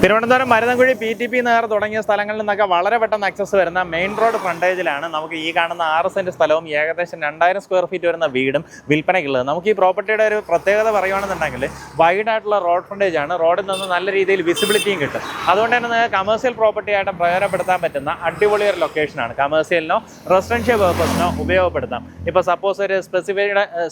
Thiruvananthapuram Maruthankuzhi PTP Nagar തുടങ്ങിയ സ്ഥലങ്ങളിൽ നിന്നൊക്കെ വളരെ പെട്ടെന്ന് ആക്സസ് വരുന്ന മെയിൻ റോഡ് ഫ്രണ്ടേജിലാണ് നമുക്ക് ഈ കാണുന്ന 6 സെന്റ് സ്ഥലവും ഏകദേശം 2000 സ്ക്വയർ ഫീറ്റ് വരുന്ന വീടും വിൽപ്പനയ്ക്കുള്ളത്. നമുക്ക് ഈ പ്രോപ്പർട്ടിയുടെ ഒരു പ്രത്യേകത പറയുകയാണെന്നുണ്ടെങ്കിൽ വൈഡ് ആയിട്ടുള്ള റോഡ് ഫ്രണ്ടേജ് ആണ്. റോഡിൽ നിന്ന് നല്ല രീതിയിൽ വിസിബിലിറ്റിയും കിട്ടും. അതുകൊണ്ട് തന്നെ നിങ്ങൾക്ക് കമേഴ്സ്യൽ പ്രോപ്പർട്ടി ആയിട്ട് പ്രയോജനപ്പെടുത്താൻ പറ്റുന്ന അടിപൊളി ഒരു ലൊക്കേഷനാണ്. കമേഴ്സ്യലിനോ റെസിഡൻഷ്യൽ പേർപ്പസിനോ ഉപയോഗപ്പെടുത്താം. ഇപ്പോൾ സപ്പോസ് ഒരു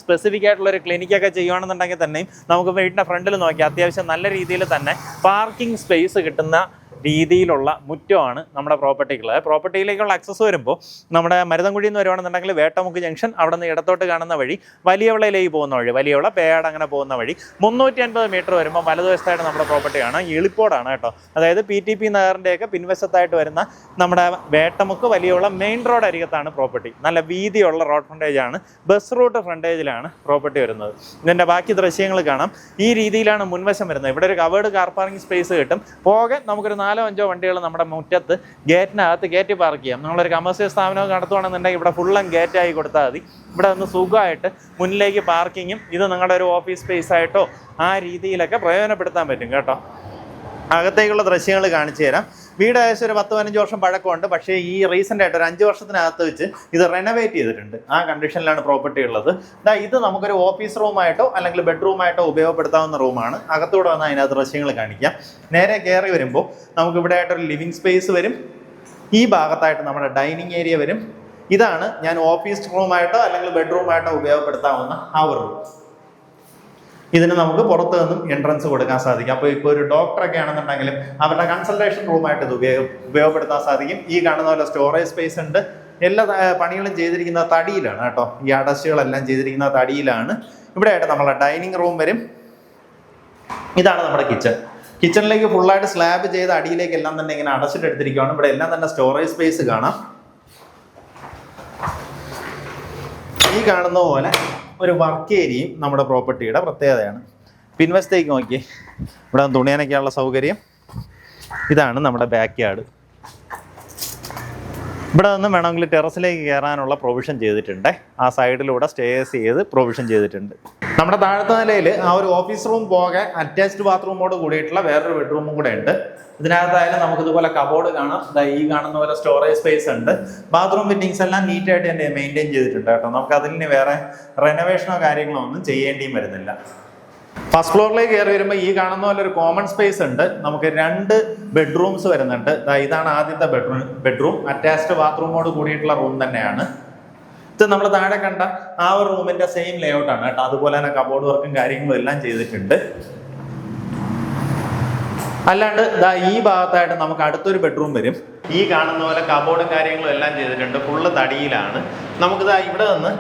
സ്പെസിഫിക് ആയിട്ടുള്ള ഒരു ക്ലിനിക്കൊക്കെ ചെയ്യുകയാണെന്നുണ്ടെങ്കിൽ തന്നെയും നമുക്ക് വീടിൻ്റെ ഫ്രണ്ടിൽ നോക്കി അത്യാവശ്യം നല്ല രീതിയിൽ തന്നെ പാർക്കിംഗ് സ്പേസ് കിട്ടുന്ന രീതിയിലുള്ള മുറ്റമാണ് നമ്മുടെ പ്രോപ്പർട്ടിക്കുള്ളത്. പ്രോപ്പർട്ടിയിലേക്കുള്ള ആക്സസ് വരുമ്പോൾ നമ്മുടെ മരുതൻകുഴി എന്ന് വരുവാണെന്നുണ്ടെങ്കിൽ വേട്ടമുക്ക് ജംഗ്ഷൻ അവിടെ നിന്ന് ഇടത്തോട്ട് കാണുന്ന വഴി വലിയവിളയിലേക്ക് പോകുന്ന വഴി, വലിയവിള പേയാട് അങ്ങനെ പോകുന്ന വഴി 350 മീറ്റർ വരുമ്പോൾ വലതുവശത്തായിട്ട് നമ്മുടെ പ്രോപ്പർട്ടിയാണ്. എളിപ്പോടാണ് കേട്ടോ. അതായത് PTP നഗറിൻ്റെയൊക്കെ പിൻവശത്തായിട്ട് വരുന്ന നമ്മുടെ വേട്ടമുക്ക് വലിയവിള മെയിൻ റോഡ് അരികത്താണ് പ്രോപ്പർട്ടി. നല്ല വീതിയുള്ള റോഡ് ഫ്രണ്ടേജാണ്. ബസ് റൂട്ട് ഫ്രണ്ടേജിലാണ് പ്രോപ്പർട്ടി വരുന്നത്. ഇതിൻ്റെ ബാക്കി ദൃശ്യങ്ങൾ കാണാം. ഈ രീതിയിലാണ് മുൻവശം വരുന്നത്. ഇവിടെ ഒരു കവേർഡ് കാർ പാർക്കിംഗ് സ്പേസ് കിട്ടും. പോകെ നമുക്കൊരു 4-5 വണ്ടികൾ നമ്മുടെ മുറ്റത്ത് ഗേറ്റിനകത്ത് കയറ്റി പാർക്ക് ചെയ്യാം. നമ്മളൊരു കമേഴ്സ്യൽ സ്ഥാപനമൊക്കെ നടത്തുകയാണെന്നുണ്ടെങ്കിൽ ഇവിടെ ഫുള്ളും ഗേറ്റായി കൊടുത്താൽ മതി. ഇവിടെ ഒന്ന് സുഖമായിട്ട് മുന്നിലേക്ക് പാർക്കിങ്ങും ഇത് നിങ്ങളുടെ ഒരു ഓഫീസ് സ്പേസ് ആയിട്ടോ ആ രീതിയിലൊക്കെ പ്രയോജനപ്പെടുത്താൻ പറ്റും കേട്ടോ. അകത്തേക്കുള്ള ദൃശ്യങ്ങൾ കാണിച്ചു തരാം. വീട് ഏകദേശം ഒരു 10-15 വർഷം പഴക്കമുണ്ട്. പക്ഷേ ഈ റീസെൻ്റ് ആയിട്ട് ഒരു 5 വർഷത്തിനകത്ത് വെച്ച് ഇത് റെനോവേറ്റ് ചെയ്തിട്ടുണ്ട്. ആ കണ്ടീഷനിലാണ് പ്രോപ്പർട്ടി ഉള്ളത്. ഇത് നമുക്കൊരു ഓഫീസ് റൂമായിട്ടോ അല്ലെങ്കിൽ ബെഡ്റൂമായിട്ടോ ഉപയോഗപ്പെടുത്താവുന്ന റൂമാണ്. അകത്തൂടെ വന്നാൽ അതിനകത്ത് ദൃശ്യങ്ങൾ കാണിക്കാം. നേരെ കയറി വരുമ്പോൾ നമുക്ക് ഇവിടെ ആയിട്ടൊരു ലിവിങ് സ്പേസ് വരും. ഈ ഭാഗത്തായിട്ട് നമ്മുടെ ഡൈനിങ് ഏരിയ വരും. ഇതാണ് ഞാൻ ഓഫീസ് റൂമായിട്ടോ അല്ലെങ്കിൽ ബെഡ്റൂമായിട്ടോ ഉപയോഗപ്പെടുത്താവുന്ന ആ ഒരു റൂം. ഇതിന് നമുക്ക് പുറത്തു നിന്നും എൻട്രൻസ് കൊടുക്കാൻ സാധിക്കും. അപ്പോൾ ഇപ്പോൾ ഒരു ഡോക്ടറൊക്കെ ആണെന്നുണ്ടെങ്കിലും അവരുടെ കൺസൾട്ടേഷൻ റൂമായിട്ട് ഇത് ഉപയോഗപ്പെടുത്താൻ സാധിക്കും. ഈ കാണുന്ന പോലെ സ്റ്റോറേജ് സ്പേസ് ഉണ്ട്. എല്ലാ പണികളും ചെയ്തിരിക്കുന്ന തടിയിലാണ് കേട്ടോ. ഈ അടച്ചുകളെല്ലാം ചെയ്തിരിക്കുന്ന തടിയിലാണ്. ഇവിടെ ആയിട്ട് നമ്മളെ ഡൈനിങ് റൂം വരും. ഇതാണ് നമ്മുടെ കിച്ചൺ. കിച്ചണിലേക്ക് ഫുള്ളായിട്ട് സ്ലാബ് ചെയ്ത് അടിയിലേക്ക് എല്ലാം തന്നെ ഇങ്ങനെ അടച്ചിട്ടെടുത്തിരിക്കുകയാണ്. ഇവിടെ എല്ലാം തന്നെ സ്റ്റോറേജ് സ്പേസ് കാണാം. ഈ കാണുന്ന പോലെ ഒരു വർക്ക് ഏരിയയും നമ്മുടെ പ്രോപ്പർട്ടിയുടെ പ്രത്യേകതയാണ്. പിൻവശത്തേക്ക് നോക്കി ഇവിടെ തുണിയാനൊക്കെയുള്ള സൗകര്യം. ഇതാണ് നമ്മുടെ ബാക്ക് യാർഡ്. ഇവിടെ നിന്ന് വേണമെങ്കിൽ ടെറസിലേക്ക് കയറാനുള്ള പ്രൊവിഷൻ ചെയ്തിട്ടുണ്ട്. ആ സൈഡിലൂടെ സ്റ്റേസ് ചെയ്ത് പ്രൊവിഷൻ ചെയ്തിട്ടുണ്ട്. നമ്മുടെ താഴത്തെ നിലയിൽ ആ ഒരു ഓഫീസ് റൂം പോകെ അറ്റാച്ച്ഡ് ബാത്റൂമോട് കൂടിയിട്ടുള്ള വേറൊരു ബെഡ്റൂമും കൂടെ ഉണ്ട്. ഇതിനകത്തായാലും നമുക്കിതുപോലെ കബോർഡ് കാണാം. ഈ കാണുന്ന പോലെ സ്റ്റോറേജ് സ്പേസ് ഉണ്ട്. ബാത്റൂം ഫിറ്റിങ്സ് എല്ലാം നീറ്റായിട്ട് തന്നെ മെയിൻറ്റെയിൻ ചെയ്തിട്ടുണ്ട് കേട്ടോ. നമുക്ക് അതിന് വേറെ റെനോവേഷനോ കാര്യങ്ങളോ ഒന്നും ചെയ്യേണ്ടിയും വരുന്നില്ല. ഫസ്റ്റ് ഫ്ലോറിലേക്ക് കയറി വരുമ്പോൾ ഈ കാണുന്ന പോലെ ഒരു കോമൺ സ്പേസ് ഉണ്ട്. നമുക്ക് 2 ബെഡ്റൂംസ് വരുന്നുണ്ട്. ഇതാണ് ആദ്യത്തെ ബെഡ്റൂം. അറ്റാച്ച്ഡ് ബാത്റൂമോട് കൂടിയിട്ടുള്ള റൂം തന്നെയാണ്. ഇത് നമ്മൾ താഴെ കണ്ട ആ ഒരു റൂമിന്റെ സെയിം ലേഔട്ടാണ് കേട്ടോ. അതുപോലെ തന്നെ കബോർഡ് വർക്കും കാര്യങ്ങളും എല്ലാം ചെയ്തിട്ടുണ്ട്. അല്ലാണ്ട് ഈ ഭാഗത്തായിട്ട് നമുക്ക് അടുത്തൊരു ബെഡ്റൂം വരും. ഈ കാണുന്ന പോലെ കബോർഡും കാര്യങ്ങളും എല്ലാം ചെയ്തിട്ടുണ്ട്. ഫുള്ള് തടിയിലാണ്. നമുക്കിതാ ഇവിടെ നിന്ന്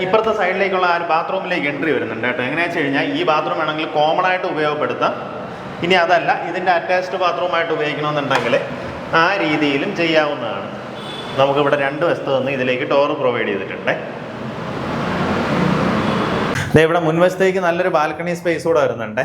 ഇപ്പുറത്തെ സൈഡിലേക്കുള്ള ആ ഒരു ബാത്റൂമിലേക്ക് എൻട്രി വരുന്നുണ്ട് കേട്ടോ. എങ്ങനെയാണെന്ന് വെച്ച് കഴിഞ്ഞാൽ ഈ ബാത്റൂം വേണമെങ്കിൽ കോമൺ ആയിട്ട് ഉപയോഗപ്പെടുത്താം. ഇനി അതല്ല ഇതിൻ്റെ അറ്റാച്ച്ഡ് ബാത്റൂമായിട്ട് ഉപയോഗിക്കണമെന്നുണ്ടെങ്കിൽ ആ രീതിയിലും ചെയ്യാവുന്നതാണ്. നമുക്കിവിടെ 2 വശത്ത് നിന്ന് ഇതിലേക്ക് ഡോർ പ്രൊവൈഡ് ചെയ്തിട്ടുണ്ട്. ഇവിടെ മുൻവശത്തേക്ക് നല്ലൊരു ബാൽക്കണി സ്പേസ് കൂടെ വരുന്നുണ്ട്.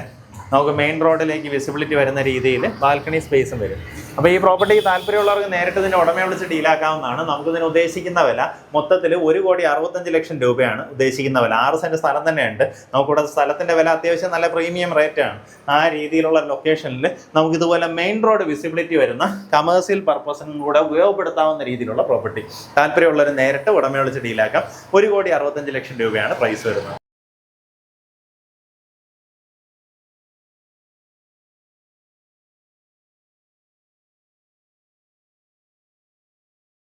നമുക്ക് മെയിൻ റോഡിലേക്ക് വിസിബിലിറ്റി വരുന്ന രീതിയിൽ ബാൽക്കണി സ്പേസും വരും. അപ്പോൾ ഈ പ്രോപ്പർട്ടി താല്പര്യമുള്ളവർക്ക് നേരിട്ട് ഇതിൻ്റെ ഉടമയെ വിളിച്ച് ഡീലാക്കാവുന്നതാണ്. നമുക്കിതിന് ഉദ്ദേശിക്കുന്ന വില മൊത്തത്തിൽ 1,65,00,000 രൂപയാണ് ഉദ്ദേശിക്കുന്ന വില. 6 സെന്റ് സ്ഥലം തന്നെയുണ്ട്. നമുക്കിവിടെ സ്ഥലത്തിൻ്റെ വില അത്യാവശ്യം നല്ല പ്രീമിയം റേറ്റാണ്. ആ രീതിയിലുള്ള ലൊക്കേഷനിൽ നമുക്കിതുപോലെ മെയിൻ റോഡ് വിസിബിലിറ്റി വരുന്ന കമേഴ്സ്യൽ പർപ്പസിനും കൂടെ ഉപയോഗപ്പെടുത്താവുന്ന രീതിയിലുള്ള പ്രോപ്പർട്ടി താല്പര്യമുള്ളവർ നേരിട്ട് ഉടമയെ വിളിച്ച് ഡീലാക്കാം. 1,65,00,000 രൂപയാണ് പ്രൈസ് വരുന്നത്.